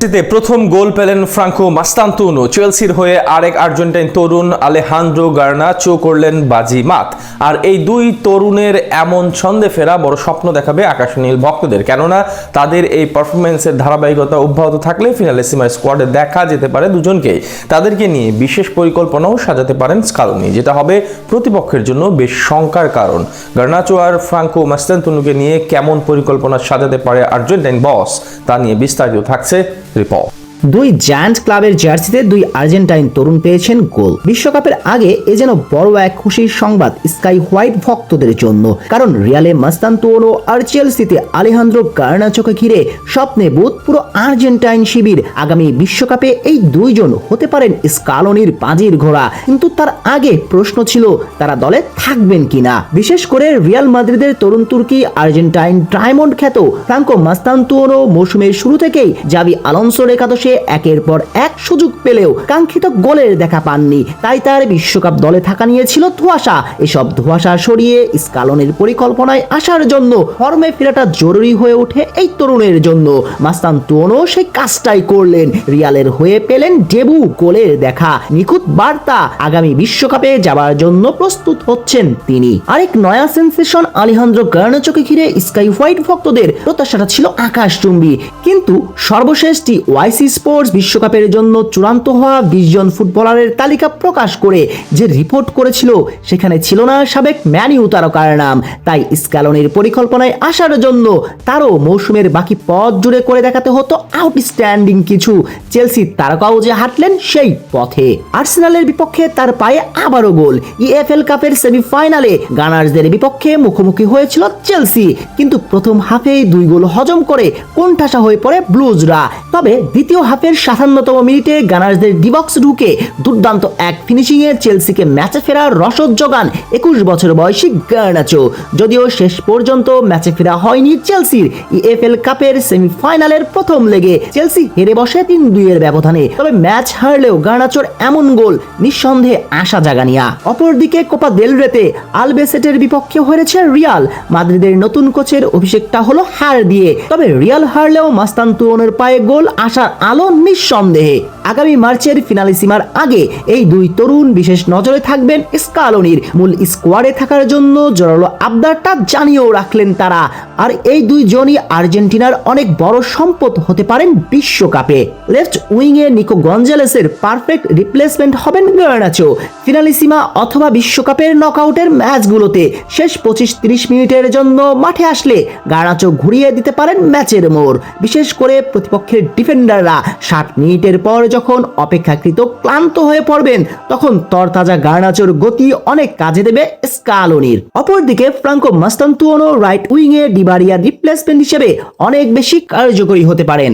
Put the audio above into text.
প্রথম গোল পেলেন Franco Mastantuono. চেলসির হয়ে আরেক আর্জেন্টাইন তরুণ আলেহান্দ্রো গার্নাচো করলেন বাজিমাত। আর এই দুই তরুণের এমন ছন্দে ফেরা বড় স্বপ্ন দেখাবে আকাশনীল ভক্তদের, কেননা তাদের এই পারফরমেন্সের ধারাবাহিকতা অব্যাহত থাকলে ফিনালেসিমার স্কোয়াডে দেখা যেতে পারে দুজনকেই। তাদেরকে নিয়ে বিশেষ পরিকল্পনাও সাজাতে পারেন স্কালোনি, যেটা হবে প্রতিপক্ষের জন্য বেশ শঙ্কার কারণ। গার্নাচো আর ফ্রাঙ্কো মাস্তান্তুনোকে নিয়ে কেমন পরিকল্পনা সাজাতে পারে আর্জেন্টাইন বস, তা নিয়ে বিস্তারিত থাকছে রিপোর্ট। দুই জায়ান্ট ক্লাবের জার্সিতে দুই আর্জেন্টাইন তরুণ পেয়েছেন গোল। বিশ্বকাপের আগে এ যেন বড় এক খুশির সংবাদ স্কাই হোয়াইট ভক্তদের জন্য, কারণ রিয়ালে মাস্তান্তুনো আর চেলসিতে আলেহান্দ্রো গার্নাচোকে ঘিরে স্বপ্নে বুথ পুরো আর্জেন্টাইন শিবির। আগামী বিশ্বকাপে এই দুইজন হতে পারেন স্কালোনির বাজির ঘোড়া, কিন্তু তার আগে প্রশ্ন ছিল তারা দলে থাকবেন কিনা। বিশেষ করে রিয়াল মাদ্রিদের তরুণ তুর্কি আর্জেন্টাইন ডায়মন্ড খ্যাত ফ্রাঙ্কো মাস্তান্তুনো মৌসুমের শুরু থেকেই জাভি আলোনসোর একাদশে একের পর এক সুযোগ পেলেও কাঙ্ক্ষিত গোলের দেখা পাননি, তাই তার বিশ্বকাপ দলে থাকা নিয়ে ছিল ধোঁয়াশা। এসব ধোঁয়াশা সরিয়ে স্কালোনির পরিকল্পনায় আসার জন্য ফর্মে ফেরাটা জরুরি হয়ে ওঠে এই তরুণের জন্য। মাস্তান্তুনো সেই কাজটাই করলেন, রিয়ালের হয়ে পেলেন ডেবু গোলের দেখা, নিখুঁত বার্তা আগামী বিশ্বকাপে যাবার জন্য প্রস্তুত হচ্ছেন তিনি। আরেক নয়া সেন্সেশন আলেহান্দ্রো গার্নাচোকে ঘিরে স্কাই হোয়াইট ভক্তদের প্রত্যাশাটা ছিল আকাশচুম্বী, কিন্তু সর্বশেষটি ওয়াইসি স্পোর্টস বিশ্বকাপের জন্য চূড়ান্ত হওয়া 20 জন ফুটবলারের তালিকা প্রকাশ করে যে রিপোর্ট করেছিল সেখানে ছিল না সাবেক ম্যান ইউ তারকার নাম। তাই স্কালোনির পরিকল্পনায় আসার জন্য তারও মৌসুমের বাকি পথ জুড়ে করে দেখাতে হতো আউটস্ট্যান্ডিং কিছু। চেলসি তারকাও যে হাঁটলেন সেই পথে। আর্সেনালের বিপক্ষে তার পায়ে আবারও গোল। ইএফএল কাপের সেমিফাইনালে গানার্সদের বিপক্ষে মুখোমুখি হয়েছিল চেলসি, কিন্তু প্রথম হাফেই 2 গোল হজম করে কোণঠাসা হয়ে পড়ে ব্লুজরা। তবে দ্বিতীয় হাফের 57তম মিনিটে গানার্সদের ডিবক্স ঢুকে দুর্দান্ত এক ফিনিশিং এর চেলসিকে ম্যাচে ফেরার রসদ জোগান 21 বছর বয়সী গার্নাচো। যদিও শেষ পর্যন্ত ম্যাচে ফেরা হয়নি চেলসির। ইএফএল কাপের সেমিফাইনালের প্রথম লেগে চেলসি হেরে বসে 3-2 এর ব্যবধানে। তবে ম্যাচ হারলেও গার্নাচোর এমন গোল নিঃসন্দেহে আশা জাগানিয়া। অপরদিকে কোপা দেল রেতে আলবেসেটের বিপক্ষে হয়েছে রিয়াল মাদ্রিদের নতুন কোচের অভিষেকটা হলো হার দিয়ে। তবে রিয়াল হারলেও মাস্তান্তুনোর পায়ে গোল আশার আলো নিঃসন্দেহে। আগামী মার্চের ফিনালিসিমার আগে এই দুই তরুণ বিশেষ নজরে থাকবেন স্কালোনির। মূল স্কোয়াডে থাকার জন্য জোরালো আবদারটা জানিয়েও রাখলেন তারা। আর এই দুইজনই আর্জেন্টিনার অনেক বড় সম্পদ হতে পারেন বিশ্বকাপে। লেফট উইংয়ে নিকো গঞ্জালেসের পারফেক্ট রিপ্লেসমেন্ট হবেন গার্নাচো। ফিনালিসিমা অথবা বিশ্বকাপের নকআউটের ম্যাচগুলোতে শেষ 25-30 মিনিটের জন্য মাঠে আসলে গার্নাচো ঘুরিয়ে দিতে পারেন ম্যাচের মোড়। বিশেষ করে প্রতিপক্ষের ডিফেন্ডাররা 60 মিনিটের পর যখন অপেক্ষাকৃত ক্লান্ত হয়ে পড়বেন, তখন তরতাজা গার্নাচোর গতি অনেক কাজে দেবে স্কালোনির। অপরদিকে ফ্রাঙ্কো মাস্তান্তুনো রাইট উইংয়ে ডিবারিয়ার রিপ্লেসমেন্ট হিসেবে অনেক বেশি কার্যকরী হতে পারেন।